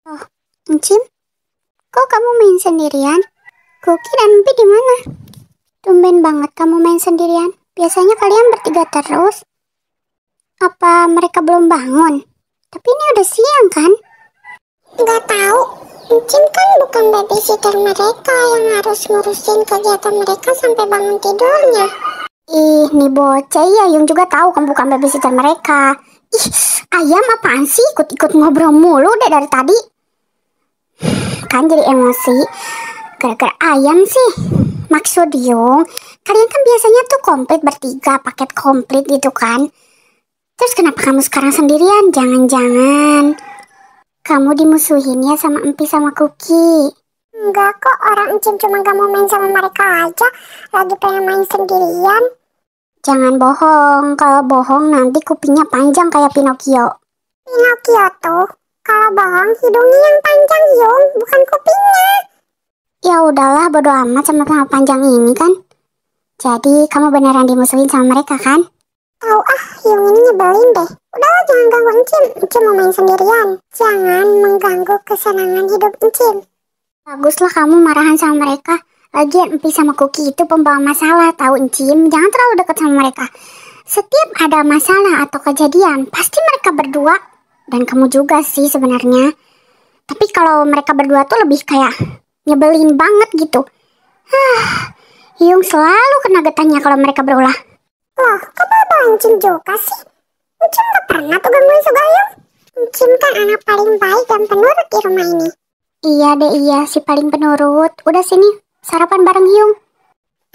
Oh, Encim, kok kamu main sendirian? Kuki dan Empi di mana? Tumben banget kamu main sendirian. Biasanya kalian bertiga terus. Apa mereka belum bangun? Tapi ini udah siang kan? Nggak tahu. Encim kan bukan babysitter mereka yang harus ngurusin kegiatan mereka sampai bangun tidurnya. Ih, nih bocah ya, Yung juga tahu kamu bukan babysitter mereka. Ih, ayam apaan sih ikut-ikut ngobrol mulu deh dari tadi? Kan jadi emosi gara-gara ayam sih. Maksud Yung, kalian kan biasanya tuh komplit bertiga, paket komplit gitu kan. Terus kenapa kamu sekarang sendirian? Jangan-jangan kamu dimusuhin ya sama Empi sama Kuki? Enggak kok, orang Encim cuma gak mau main sama mereka aja. Lagi pengen main sendirian. Jangan bohong, kalau bohong nanti kupingnya panjang kayak Pinocchio. Pinocchio tuh, kalau bohong hidungnya yang panjang Yung, bukan kupingnya. Ya udahlah, bodo amat sama panjang ini kan. Jadi kamu beneran dimusuhin sama mereka kan? Tahu Yung ini nyebelin deh. Udah jangan ganggu Encim, Encim mau main sendirian. Jangan mengganggu kesenangan hidup Encim. Baguslah kamu marahan sama mereka. Lagian Empi sama Kuki itu pembawa masalah, tahu Encim? Jangan terlalu dekat sama mereka. Setiap ada masalah atau kejadian, pasti mereka berdua. Dan kamu juga sih sebenarnya. Tapi kalau mereka berdua tuh lebih kayak nyebelin banget gitu. Yung selalu kena getahnya kalau mereka berulah. Loh, kok bawa Encim juga sih? Encim gak pernah tuh gangguin Sugayung. Encim kan anak paling baik dan penurut di rumah ini. Iya deh, iya, si paling penurut. Udah sini, sarapan bareng Yung.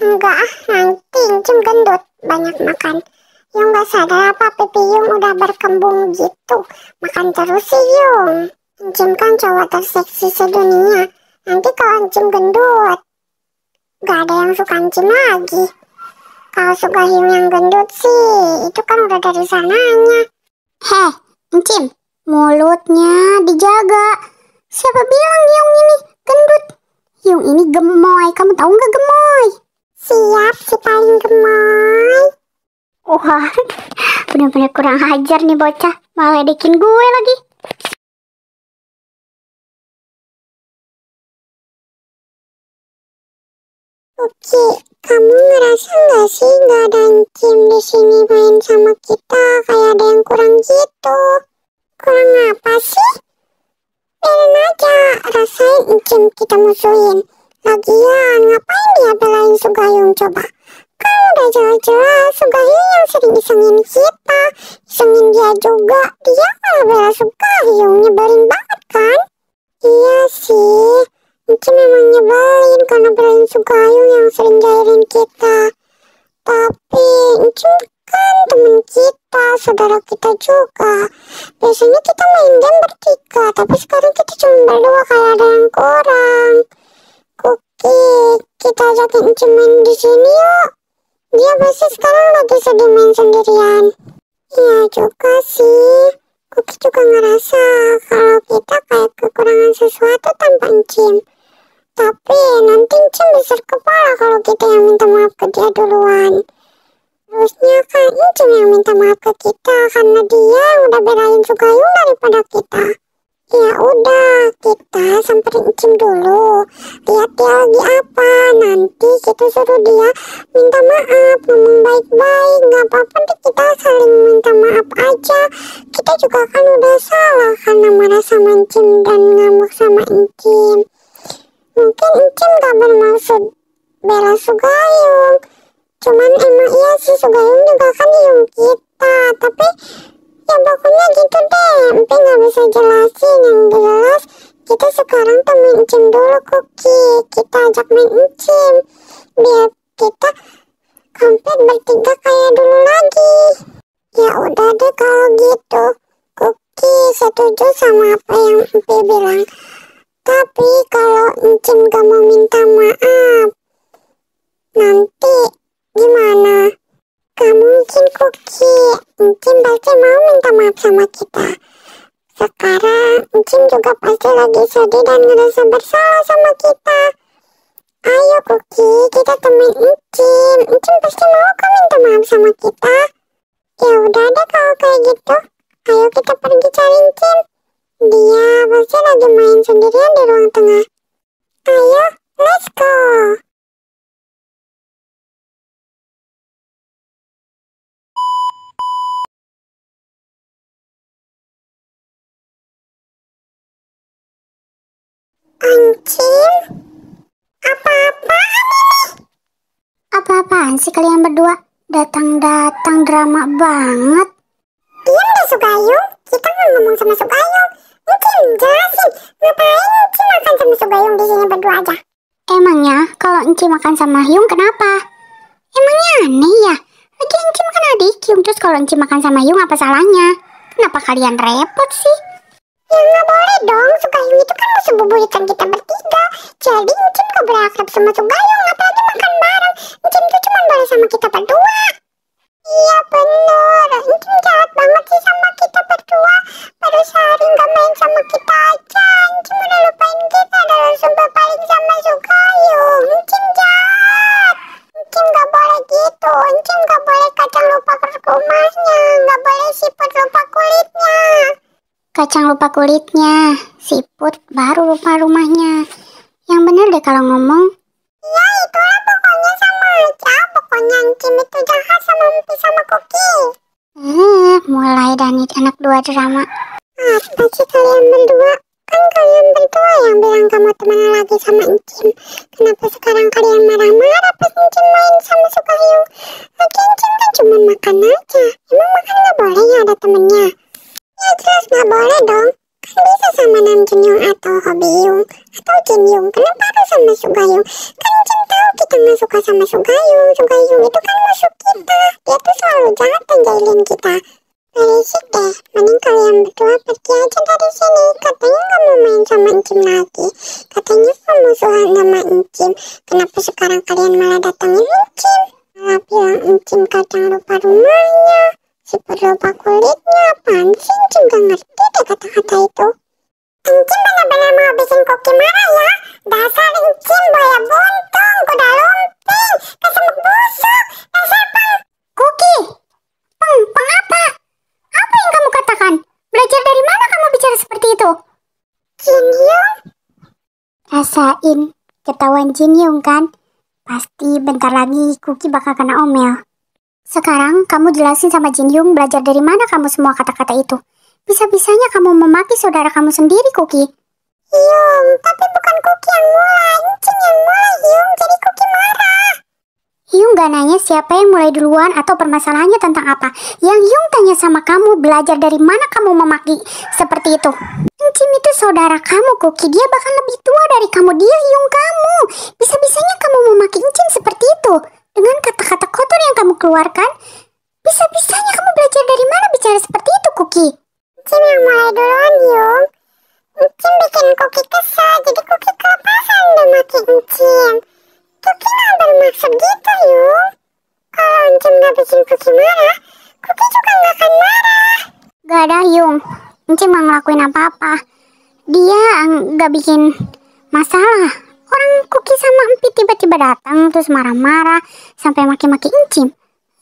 Enggak nanti Encim gendut, banyak makan. Yung gak sadar apa pipi Yung udah berkembung gitu. Makan terus sih Yung. Encim kan cowok terseksi sedunia. Nanti kalau Encim gendut, gak ada yang suka Encim lagi. Kalau Sugayung yang gendut sih, itu kan udah dari sananya. Heh, Encim, mulutnya dijaga. Siapa bilang Yung ini gendut? Yung ini gemoy, kamu tahu nggak gemoy? Siap, si paling gemoy. Wah, benar-benar kurang ajar nih bocah, malah ledekin gue lagi. Oke, kamu ngerasa nggak sih nggak ada Encim di sini main sama kita, kayak ada yang kurang gitu? Kurang apa sih? Biarin aja, rasain Encim kita musuhin. Lagian, ngapain dia belain Sugayung coba? Kan udah jelas-jelas Sugayung yang sering isengin kita, isengin dia juga. Dia malah bela Sugayung, nyebelin banget kan? Iya sih, Encim memang nyebelin karena belain Sugayung yang sering jairin kita. Tapi Encim kan temen kita, saudara kita juga. Biasanya kita main game bertiga, tapi sekarang kita cuma berdua, kayak ada yang kurang. Kuki, kita ajakin Encim main di sini yuk. Dia pasti sekarang lagi sedih main sendirian. Iya juga sih. Kuki juga ngerasa kalau kita kayak kekurangan sesuatu tanpa Encim. Tapi nanti Encim besar kepala kalau kita yang minta maaf ke dia duluan. Harusnya kan Encim yang minta maaf ke kita karena dia udah belain Sugayung daripada kita. Ya udah, kita samperin Encim dulu. Lihat dia lagi apa. Nanti kita suruh dia minta maaf, ngomong baik-baik. Gak apa-apa deh, kita saling minta maaf aja. Kita juga kan udah salah karena marah sama Encim dan ngamuk sama Encim. Mungkin Encim gak bermaksud bela Sugayung. Cuman emang iya sih Sugayung juga kan Yung kita. Tapi ya pokoknya gitu deh. Empi gak bisa jelasin. Yang jelas kita sekarang temen Encim dulu Kuki. Kita ajak main Encim biar kita komplit bertiga kayak dulu lagi. Ya udah deh kalau gitu. Kuki setuju sama apa yang Empi bilang. Tapi kalau Encim gak mau minta maaf, nanti gimana? Gak mungkin Kuki. Encim pasti mau minta maaf sama kita. Sekarang Encim juga pasti lagi sedih dan ngerasa bersalah sama kita. Ayo Kuki, kita temen Encim. Encim pasti mau kok minta maaf sama kita. Ya udah deh kalau kayak gitu. Ayo kita pergi cari Encim. Dia pasti lagi main sendirian di ruang tengah. Ayo, let's go. Ancim, apa-apaan ini? Apa-apaan sih kalian berdua? Datang-datang drama banget. Diam deh Sugayung, kita nggak ngomong sama Sugayung. Ancim, jelasin, ngapain Ancim makan sama Sugayung di sini berdua aja? Emangnya kalau Enci makan sama Hyung kenapa? Emangnya aneh ya? Lagi Enci makan adik Hyung, terus kalau Enci makan sama Hyung apa salahnya? Kenapa kalian repot sih? Ya nggak boleh dong, Sugayung itu kan musuh bebuyutan kita bertiga. Jadi Ancim nggak boleh akrab sama Sugayung, apalagi makan bareng. Ancim tuh cuma boleh sama kita berdua. Iya bener, Ancim jahat banget sih sama kita berdua. Baru sehari nggak main sama kita aja, Ancim udah lupain kita dan langsung berpaling sama Sugayung. Ancim jahat. Ancim nggak boleh gitu, Ancim nggak boleh kacang lupa ke rumahnya, nggak boleh siput lupa kulitnya. Kacang lupa kulitnya, siput baru lupa rumahnya. Yang bener deh kalau ngomong. Ya itulah pokoknya sama aja, pokoknya Ancim itu jahat sama Empi sama Kuki. Mulai Dani anak dua drama. Apa sih kalian berdua? Kan kalian berdua yang bilang kamu temenan lagi sama Ancim. Kenapa sekarang kalian marah-marah pas Ancim main sama Sugayung? Lagi Ancim kan cuma makan aja. Emang makan gak boleh ya ada temennya? Ya jelas gak boleh dong. Kan bisa sama Nam Jin Young atau Hobi Yung atau Jin Young. Kenapa harus sama Sugayung? Kan Ancim tahu kita gak suka sama Sugayung. Sugayung itu kan musuh kita. Dia tuh selalu jahat dan jahilin kita. Berisik deh, mending kalian berdua pergi aja dari sini. Katanya gak mau main sama Ancim lagi. Katanya kamu musuhan sama Ancim. Kenapa sekarang kalian malah datangin Ancim? Malah bilang Ancim kacang lupa rumahnya, siput lupa kulitnya. Apaan sih? Ancim gak ngerti deh kata-kata itu. Ancim benar-benar mau bikin Kuki marah ya. Dasar Ancim buaya buntung, kuda lumping, kesemuk busuk, dasar pang. Kuki! Peng apa? Apa yang kamu katakan? Belajar dari mana kamu bicara seperti itu? Jin Young. Rasain ketahuan Jin Young kan? Pasti bentar lagi Kuki bakal kena omel. Sekarang kamu jelasin sama Jin Young belajar dari mana kamu semua kata-kata itu. Bisa-bisanya kamu memaki saudara kamu sendiri, Kuki. Yung, tapi bukan Kuki yang mulai. Ancim yang mulai, Yung. Jadi Kuki marah. Hyung gak nanya siapa yang mulai duluan atau permasalahannya tentang apa. Yang Hyung tanya sama kamu, belajar dari mana kamu memaki seperti itu. Ancim itu saudara kamu, Kuki. Dia bahkan lebih tua dari kamu. Dia Hyung kamu. Bisa-bisanya kamu memaki Ancim seperti itu. Dengan kata-kata kotor yang kamu keluarkan. Bisa-bisanya kamu belajar dari mana bicara seperti itu, Kuki. Ancim yang mulai duluan, Yung. Ancim bikin Kuki kesal. Jadi Kuki kelepasan udah maki Ancim. Kuki gak bermaksud gitu, Yung. Kalau Ancim gak bikin Kuki marah, Kuki juga gak akan marah. Gak ada Hyung. Ancim gak ngelakuin apa-apa. Dia gak bikin masalah. Orang Kuki sama Empi tiba-tiba datang terus marah-marah sampai maki-maki Ancim.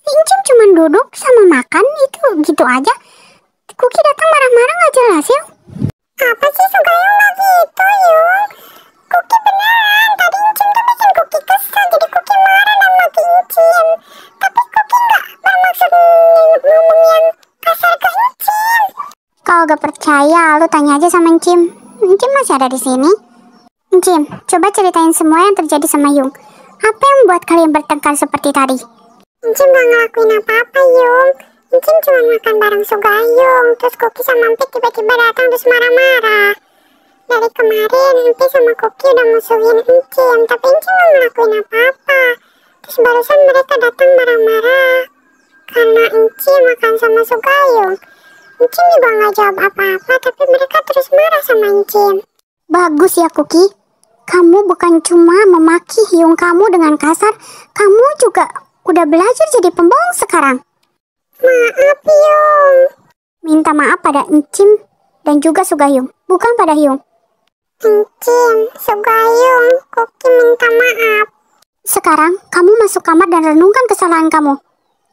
Ancim cuma duduk sama makan itu gitu aja. Kuki datang marah-marah gak jelas ya. Apa sih Sugayung gak gitu, Yung? Kuki beneran, tadi Ancim tuh bikin Kuki kesal, jadi Kuki marah dan maki Ancim. Tapi Kuki gak bermaksud ngomong yang kasar ke Ancim. Kalau gak percaya, lu tanya aja sama Ancim. Ancim masih ada di sini. Ancim, coba ceritain semua yang terjadi sama Yung. Apa yang membuat kalian bertengkar seperti tadi? Ancim gak ngelakuin apa-apa, Yung. Ancim cuma makan bareng Sugayung. Terus Kuki sama Empi tiba-tiba datang terus marah-marah. Dari kemarin Empi sama Kuki udah musuhin Ancim, tapi Ancim gak ngelakuin apa-apa. Terus barusan mereka datang marah-marah karena Ancim makan sama Sugayung. Ancim juga gak jawab apa-apa, tapi mereka terus marah sama Ancim. Bagus ya Kuki. Kamu bukan cuma memaki Hyung kamu dengan kasar, kamu juga udah belajar jadi pembohong sekarang. Maaf, Yung. Minta maaf pada Ancim dan juga Sugayung, bukan pada Hyung. Ancim, Sugayung, Kuki minta maaf. Sekarang kamu masuk kamar dan renungkan kesalahan kamu.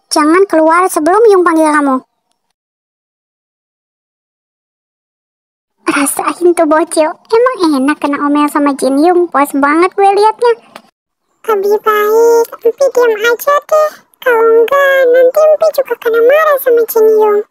Jangan keluar sebelum Hyung panggil kamu. Rasain tuh bocil, emang enak kena omel sama Jin Young. Puas banget gue liatnya. Lebih baik Empi diam aja deh. Kalau enggak nanti Empi juga kena marah sama Jin Young.